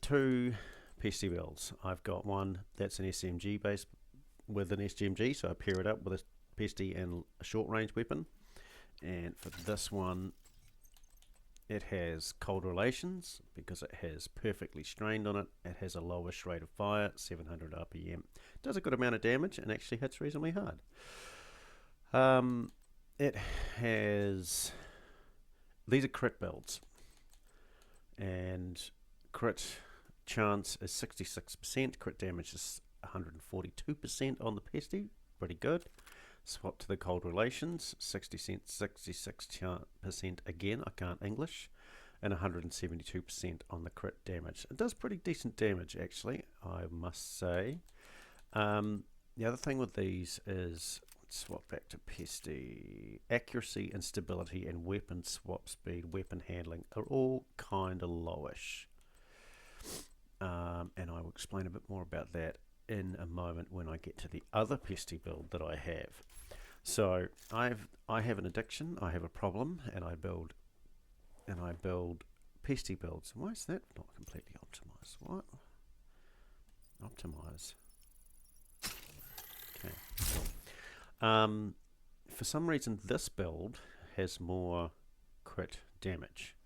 two pesty builds. I've got one that's an SMG based with an SMG, so I pair it up with a pesty and a short range weapon. And for this one, it has cold relations because it has perfectly strained on it. It has a lowish rate of fire, 700 RPM. Does a good amount of damage and actually hits reasonably hard. It has... These are crit builds. And crit chance is 66%. Crit damage is 142% on the pesty. Pretty good. Swap to the cold relations, 66% again, I can't English, and 172% on the crit damage. It does pretty decent damage actually, I must say. The other thing with these is, let's swap back to pesty, accuracy and stability and weapon swap speed, weapon handling are all kind of lowish. And I will explain a bit more about that in a moment when I get to the other pesty build that I have. So I have an addiction, I have a problem, and I build pesty builds. Why is that not completely optimized? What? Optimize. Okay. For some reason this build has more crit damage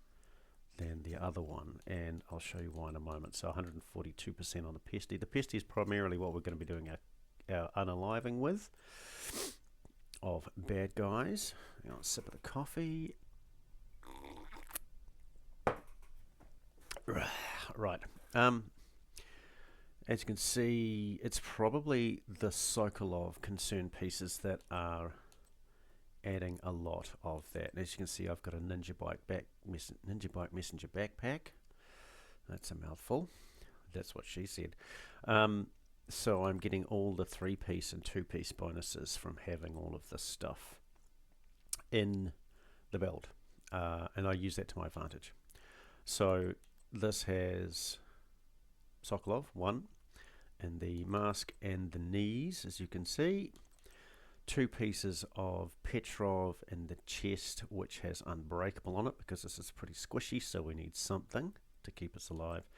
than the other one, and I'll show you why in a moment. So 142% on the pesty. The pesty is primarily what we're going to be doing our unaliving with of bad guys. Now, a sip of the coffee. Right. As you can see, it's probably the Sokolov concern pieces that are adding a lot of that. As you can see, I've got a Ninja Bike Messenger backpack. That's a mouthful. That's what she said. So I'm getting all the 3-piece and 2-piece bonuses from having all of this stuff in the build, and I use that to my advantage. So this has Sokolov 1 in the mask and the knees, as you can see. 2 pieces of Petrov in the chest, which has Unbreakable on it because this is pretty squishy, so we need something to keep us alive.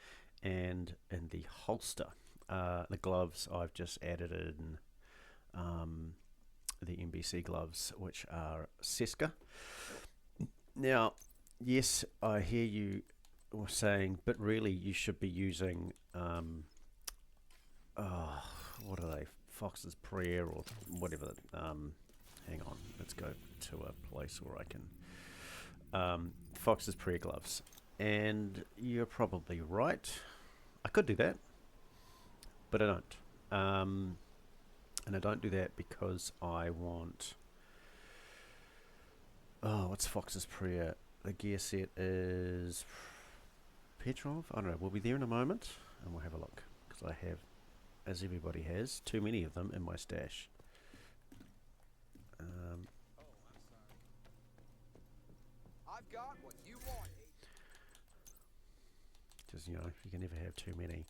And in the holster, the gloves, I've just added in the NBC gloves, which are Seska. Now, yes, I hear you saying, but really you should be using, what are they? Fox's Prayer or whatever. Hang on, let's go to a place where I can. Fox's Prayer gloves. And you're probably right. I could do that, but I don't. And I don't do that because I want... Oh, what's Fox's Prayer? The gear set is Petrov? I don't know. We'll be there in a moment and we'll have a look because I have, as everybody has, too many of them in my stash. I've got what you want. Just, you know, you can never have too many.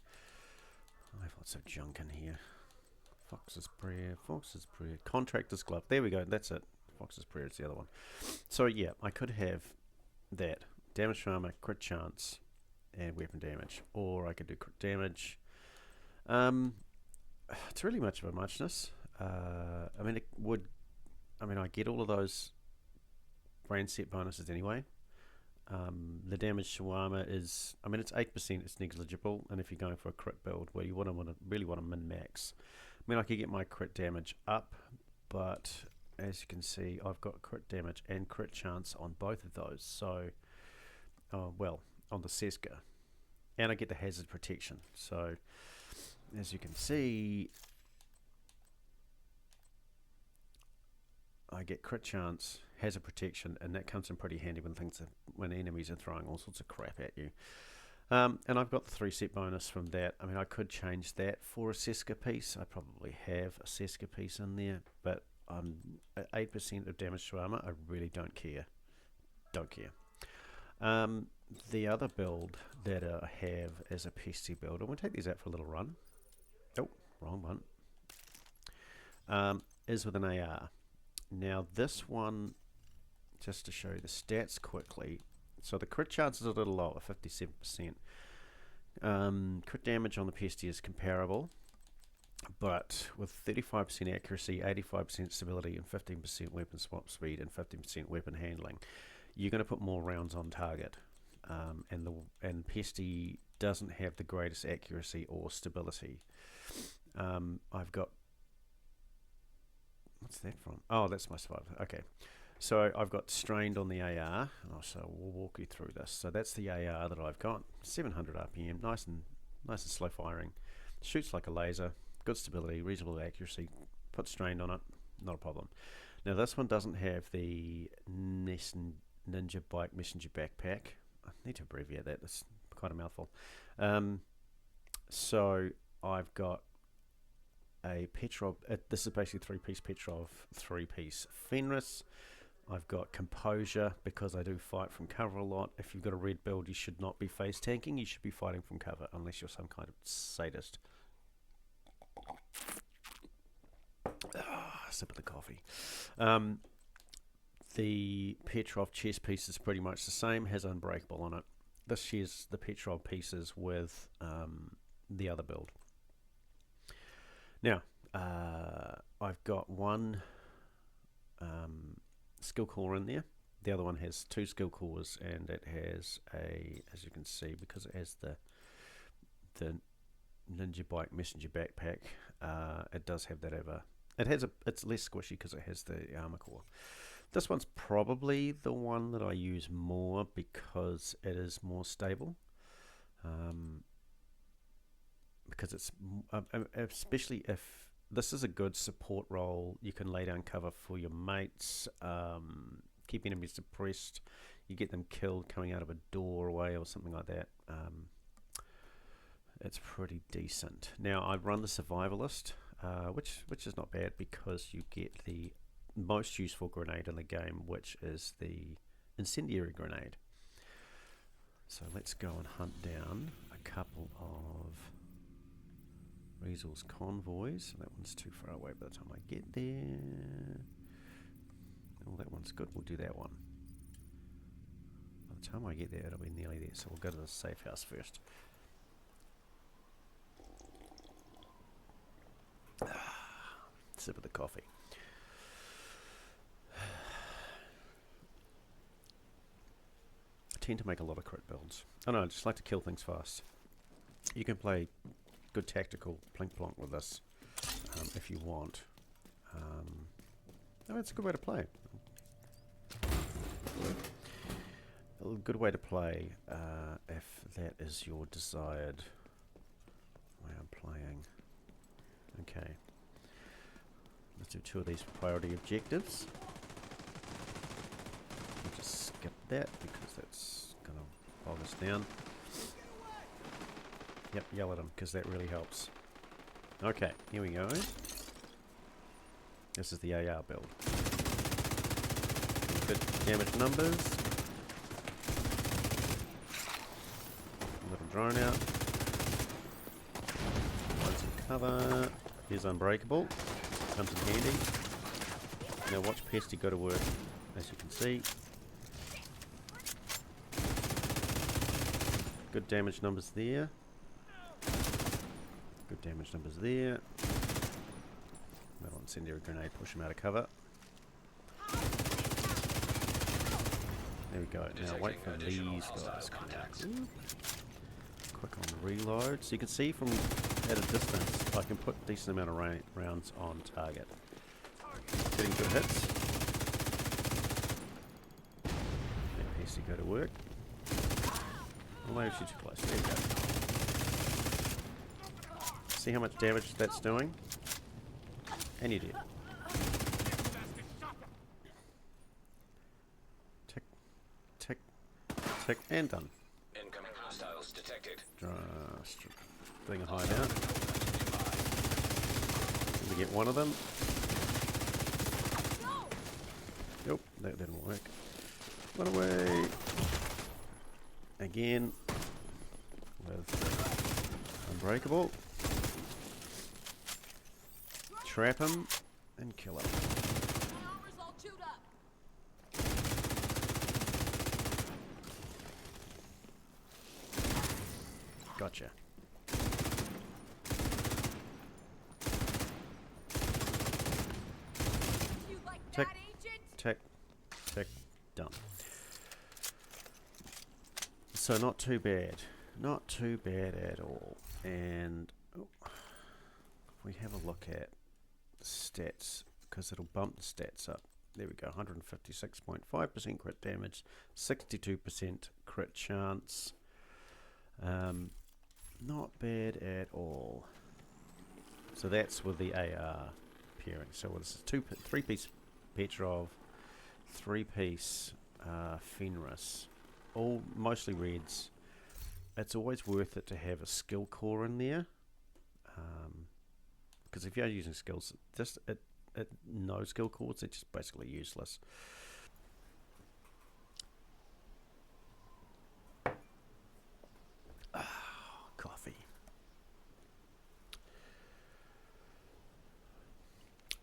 I have lots of junk in here. Fox's Prayer, Contractor's Glove. There we go, that's it. Fox's Prayer is the other one. So yeah, I could have that. Damage to armor, crit chance, and weapon damage. Or I could do crit damage. It's really much of a muchness. I get all of those brand set bonuses anyway. The damage to armor is, it's 8%, it's negligible, and if you're going for a crit build where you really want to min-max, I could get my crit damage up, but as you can see, I've got crit damage and crit chance on both of those, so, on the Seska, and I get the hazard protection, so, as you can see, I get crit chance, hazard protection, and that comes in pretty handy when enemies are throwing all sorts of crap at you. And I've got the 3-set bonus from that. I could change that for a Seska piece. I probably have a Seska piece in there, but at 8% of damage to armor, I really don't care. The other build that I have as a pesty build, I'm going to take these out for a little run. Oh, wrong one. Is with an AR. Now this one, just to show you the stats quickly, so the crit chance is a little lower, 57%. Crit damage on the Pesty is comparable, but with 35% accuracy, 85% stability, and 15% weapon swap speed, and 15% weapon handling, you're going to put more rounds on target. And Pesty doesn't have the greatest accuracy or stability. I've got... What's that from? Oh, that's my survivor. Okay. So I've got strained on the AR, so we'll walk you through this. So that's the AR that I've got. 700 RPM, nice and slow firing. Shoots like a laser, good stability, reasonable accuracy. Put strained on it, not a problem. Now this one doesn't have the Ninja Bike Messenger backpack. I need to abbreviate that. It's quite a mouthful. So I've got a Petrov. This is basically 3-piece Petrov, 3-piece Fenris. I've got Composure because I do fight from cover a lot. If you've got a red build, you should not be face tanking. You should be fighting from cover unless you're some kind of sadist. Sip of the coffee. The Petrov chest piece is pretty much the same. Has Unbreakable on it. This shares the Petrov pieces with the other build. Now, I've got one skill core in there. The other one has 2 skill cores, and it has a, as you can see, because it has the Ninja Bike Messenger backpack, it does have that over. It's less squishy because it has the armor core. This one's probably the one that I use more because it is more stable. Because it's especially if this is a good support role, you can lay down cover for your mates, keep enemies suppressed, you get them killed coming out of a doorway or something like that. It's pretty decent. Now I run the survivalist, which is not bad because you get the most useful grenade in the game, which is the incendiary grenade. So let's go and hunt down a couple of resource convoys. That one's too far away by the time I get there. Oh, that one's good. We'll do that one. By the time I get there, it'll be nearly there. So we'll go to the safe house first. Sip of the coffee. I tend to make a lot of crit builds. I know, I just like to kill things fast. You can play good tactical plink plonk with this if you want. It's a good way to play. A good way to play if that is your desired way of playing. Okay. Let's do 2 of these priority objectives. We'll just skip that because that's going to bog us down. Yep, yell at them because that really helps. Okay, here we go. This is the AR build. Good damage numbers. Little drone out. Find some cover. Here's Unbreakable. Comes in handy. Now watch Pesty go to work, as you can see. Good damage numbers there. Good damage numbers there. That'll incendiary grenade, push him out of cover. There we go. Now wait for these guys. Quick on the reload. So you can see from at a distance, I can put a decent amount of rounds on target. Getting good hits. Let PC go to work. Oh, maybe she's too close. There you go. See how much damage that's doing? And you did. Tick, tick, tick, and done. Incoming hostiles detected. Doing a hideout. We get one of them. Nope, that didn't work. Run away. Again. With Unbreakable. Trap him and kill him. Gotcha. You like Tick. that, Agent? Tick, tick, done. So not too bad. Not too bad at all. And if we have a look at stats, because it'll bump the stats up. There we go, 156.5% crit damage, 62% crit chance. Not bad at all. So that's with the AR pairing. So this is 3-piece Petrov, 3-piece Fenris, all mostly reds. It's always worth it to have a skill core in there, because if you're using skills, just no skill cores, they're just basically useless. Coffee.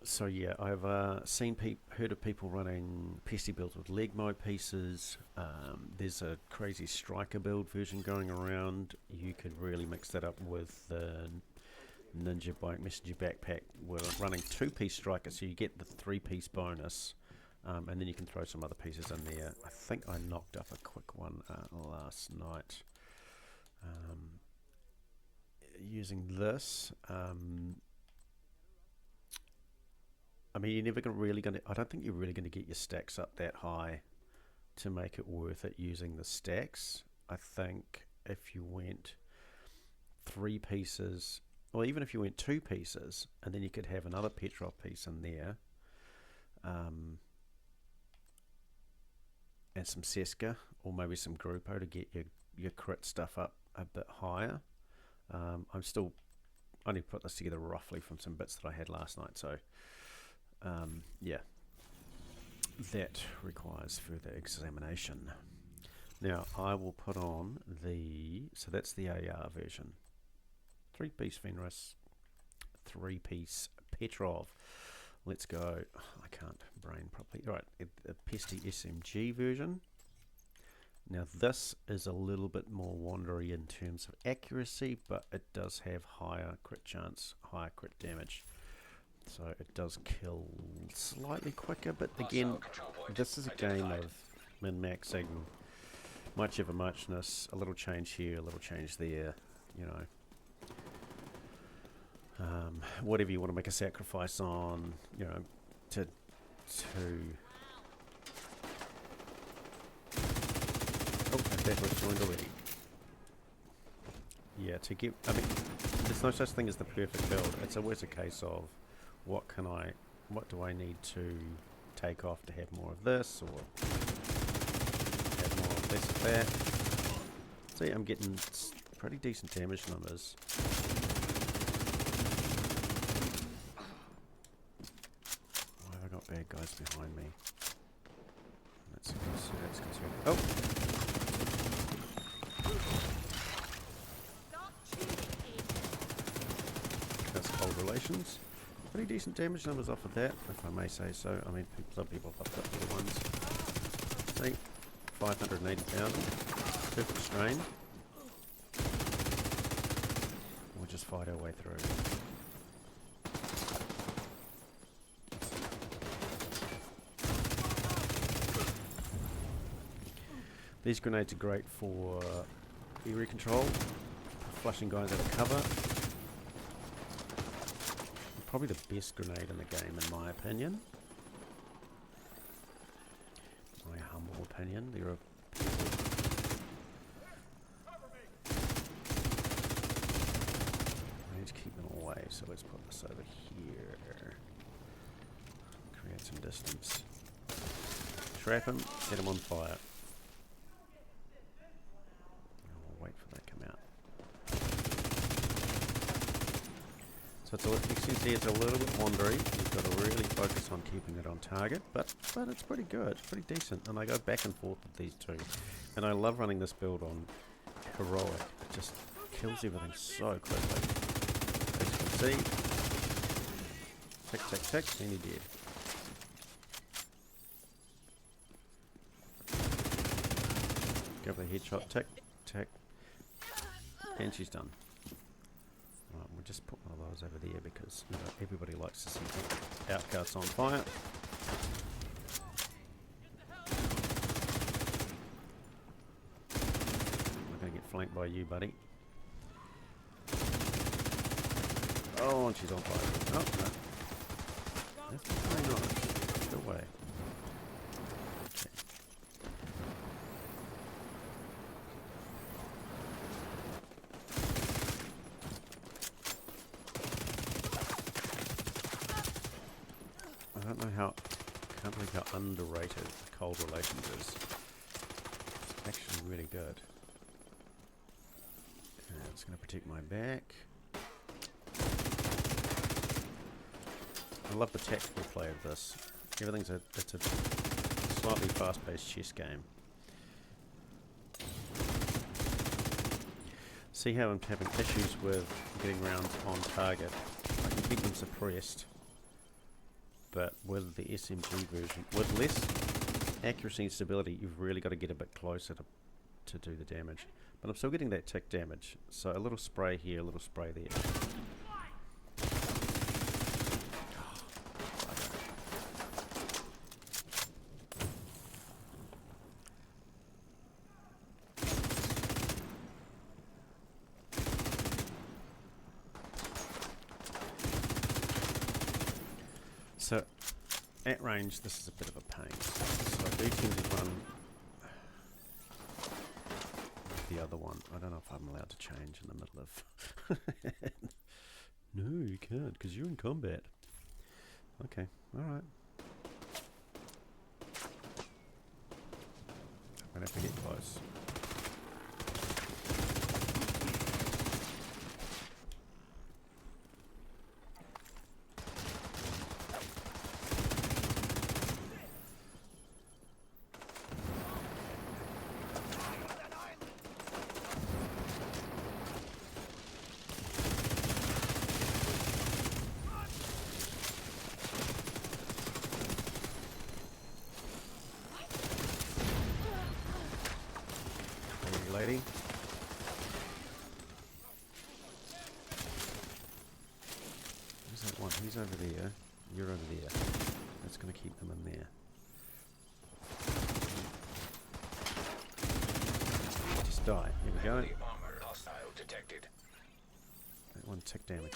So yeah, I've heard of people running pesty builds with leg mode pieces. There's a crazy striker build version going around. You could really mix that up with the Ninja Bike Messenger backpack. We're running 2-piece striker, so you get the 3-piece bonus, and then you can throw some other pieces in there. I think I knocked up a quick one last night using this. I mean, you're never I don't think you're really going to get your stacks up that high to make it worth it using the stacks. I think if you went 3 pieces, or even if you went 2 pieces, and then you could have another Petrov piece in there, and some Seska, or maybe some Grupo to get your crit stuff up a bit higher. I only put this together roughly from some bits that I had last night, so yeah, that requires further examination. Now I will put on so that's the AR version. 3-piece Fenris, 3-piece Petrov. Let's go. I can't brain properly. All right, the Pesty SMG version. Now this is a little bit more wandery in terms of accuracy, but it does have higher crit chance, higher crit damage. So it does kill slightly quicker, but again, this is a game of min-maxing, much of a muchness, a little change here, a little change there, you know. Whatever you want to make a sacrifice on, you know, to oh, that was joined already. Yeah, I mean, there's no such thing as the perfect build. It's always a case of what do I need to take off to have more of this, or have more of less of that. See, I'm getting pretty decent damage numbers. Why have I got bad guys behind me? That's concerning. Oh! That's cold relations. Pretty decent damage numbers off of that, if I may say so. I mean, some people have got the ones. See, 580,000. Perfect strain. We'll just fight our way through. These grenades are great for area control, flushing guys out of cover. Probably the best grenade in the game, in my opinion. My humble opinion. There are people. I need to keep them away, so let's put this over here. Create some distance. Trap him, set him on fire. I'll wait for that to come out. So you can see it's a little bit wandery. You've got to really focus on keeping it on target, but it's pretty good, it's pretty decent. And I go back and forth with these two, and I love running this build on heroic. It just kills everything so quickly. As you can see, tick, tick, tick, and you're dead. Go for the headshot, tick, tick. And she's done. Right, we'll just put one of those over there because everybody likes to see outcasts on fire. I'm not going to get flanked by you, buddy. Oh, and she's on fire. Oh, no. That's very nice. Go away. Okay. I don't know how, can't believe how underrated cold relations is. It's actually really good. Okay, it's going to protect my back. I love the tactical play of this. Everything's it's a slightly fast-paced chess game. See how I'm having issues with getting rounds on target. I can keep them suppressed, but with the SMG version, with less accuracy and stability, you've really got to get a bit closer to do the damage. But I'm still getting that tick damage, so a little spray here, a little spray there. So, at range, this is a bit of a pain. So I do tend to run the other one. I don't know if I'm allowed to change in the middle of... No, you can't, because you're in combat. Okay, alright. I'm going to have to get close. Lady. Where's that one? He's over there. You're over there. That's going to keep them in there. Just die. Here we go. Heavily armored hostile detected. That one tick damage.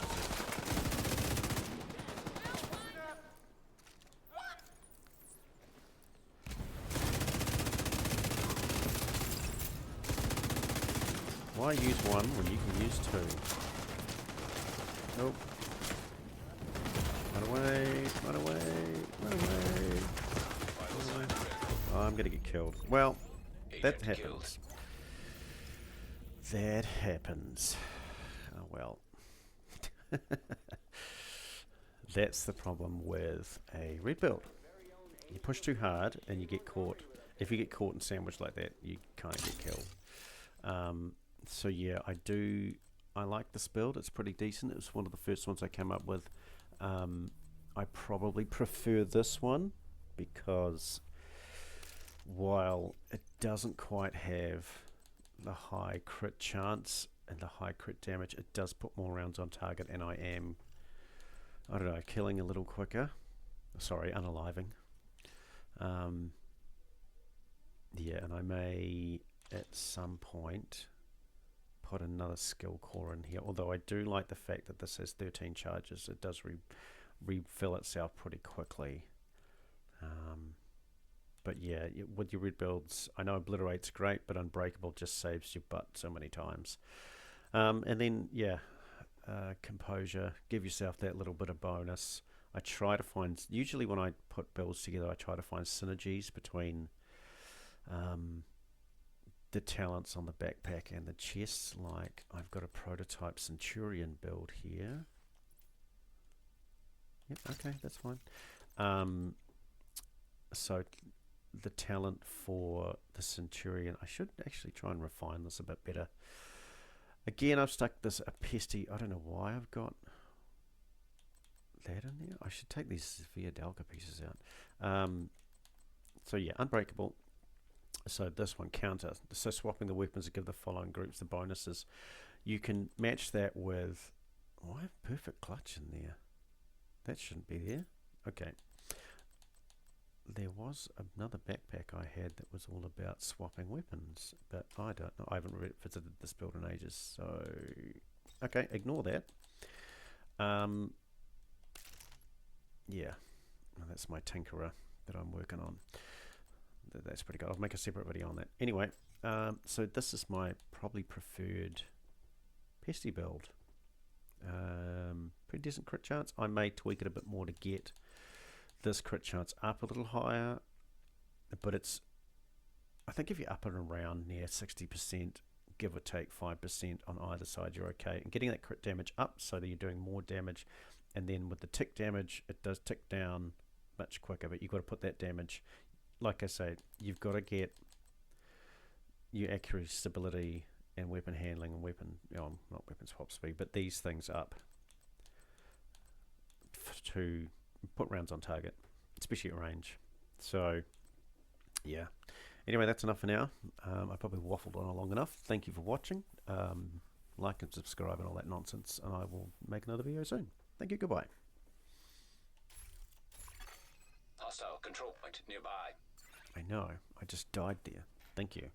Why use one when you can use two? Nope. Run away, run away, run away. Run away. Oh, I'm gonna get killed. Well, that happens. That happens. Oh well. That's the problem with a red build. You push too hard and you get caught. If you get caught and sandwiched like that, you can't get killed. So yeah, I like this build. It's pretty decent. It was one of the first ones I came up with. I probably prefer this one because while it doesn't quite have the high crit chance and the high crit damage, it does put more rounds on target, and I am, I don't know, killing a little quicker. Sorry, unaliving. Yeah, and I may at some point put another skill core in here, although I do like the fact that this has 13 charges. It does refill itself pretty quickly. But yeah, with your red builds, I know Obliterate's great, but Unbreakable just saves your butt so many times. And then, yeah, Composure, give yourself that little bit of bonus. I try to find, usually when I put builds together, I try to find synergies between the talents on the backpack and the chests. Like, I've got a prototype Centurion build here. Yep, okay, that's fine. So the talent for the Centurion, I should actually try and refine this a bit better. Again, I've stuck this a pesty, I don't know why I've got that in there. I should take these Via Dalka pieces out. So yeah, Unbreakable. So this one, counter. So swapping the weapons to give the following groups the bonuses. You can match that with... Oh, I have perfect clutch in there. That shouldn't be there. Okay. There was another backpack I had that was all about swapping weapons, but I don't know. I haven't visited this build in ages, so... Okay, ignore that. Yeah, that's my Tinkerer that I'm working on. That's pretty good. I'll make a separate video on that. Anyway, so this is my probably preferred Pesty build. Pretty decent crit chance. I may tweak it a bit more to get this crit chance up a little higher, but it's, I think if you up it around near 60%, give or take 5% on either side, you're okay. And getting that crit damage up so that you're doing more damage, and then with the tick damage, it does tick down much quicker, but you've got to put that damage, like I say, you've got to get your accuracy, stability, and weapon handling and not weapon swap speed, but these things up to put rounds on target, especially at range. So yeah, anyway, that's enough for now. I probably waffled on long enough. Thank you for watching. Like and subscribe and all that nonsense, and I will make another video soon. Thank you. Goodbye. Hostile control point nearby. I know, I just died there. Thank you.